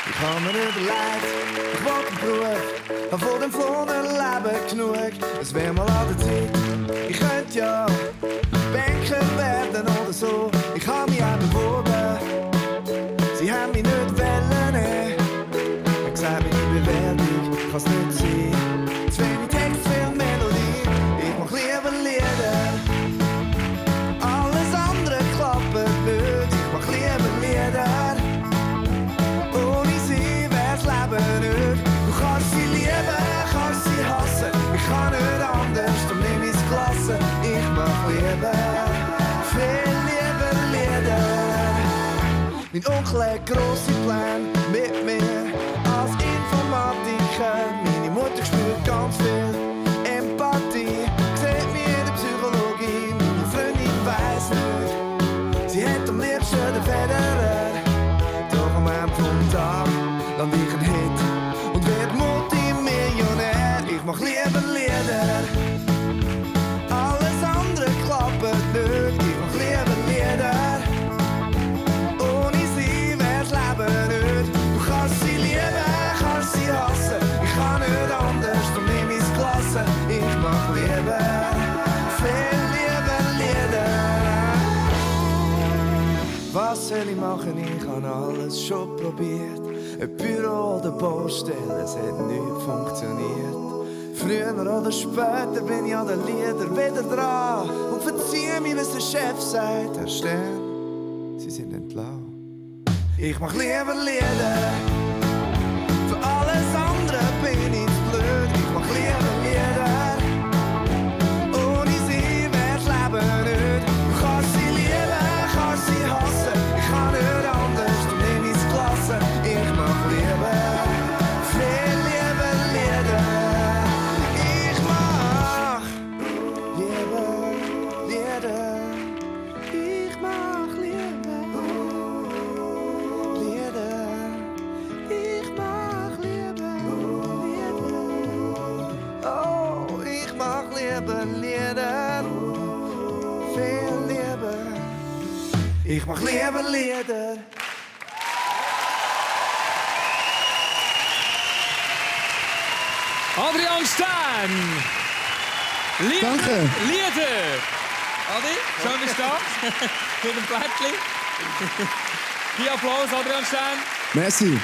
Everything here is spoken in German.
Ich hab mir überlegt, ich wollte einen Beruf, hab von dem vollen Leben genug. Es wär mal an der Zeit, ich könnte ja Banker werden oder so. Ich hab mich auch beworben, sie haben mich nicht wollen. Ich gesagt, meine Bewerbung kann's nicht sein. Zu wenig Text, viel Melodie, ich mach lieber Lieder. Alles andere klappt nicht, ich mach lieber Lieder. Ohne sie wär's Leben nicht. Du kannst sie lieben, kannst sie hassen. Ich kann nicht anders, darum nehm ich's Klasse. Ich mach lieber, viel lieber Lieder. Mein Onkel hat grosse Pläne mit mir als Informatiker. Meine Mutter spürt ganz viel Empathie, sieht mir in der Psychologie. Meine Freundin weiss nicht, sie hat am liebsten den Federer. Doch am Ende vom Tag land ich ein Hit und werd Multimillionär. Ich mach lieber Lieder, alles andere klappt nicht. Ich mach lieber Lieder, ohne sie wär's Leben nicht. Du kannst sie lieben, kannst sie hassen. Ich kann nicht anders, darum nehm ich's Klasse. Ich mach lieber, viel lieber Lieder. Was soll ich machen? Ich habe alles schon probiert. Ein Büro oder Baustelle, es hat nicht funktioniert. Früher oder später bin ich an den Liedern wieder dran. Und verzieh mir, was der Chef sagt. Herr Stern, Sie sind entlassen. Ich mach lieber Lieder. Für alles andere bin ich zu blöd. Ich mach lieber Lieder. Ohne sie wär's Leben nicht. Du kannst sie lieben, kannst sie hassen. Ich kann nicht anders, du nehm ich's Klasse. Ich mach lieber, viel lieber Lieder. Ich mach lieber Lieder. Ich mach lieber Lieder. Ich mach lieber Lieder. Oh, ich mach lieber Lieder. Viel lieber. Ich mach lieber Lieder. Adrian Stern! Danke. Lieder! Adi, schön bist du da. Mit dem Plättchen. Die Applaus, Adrian Stern. Merci.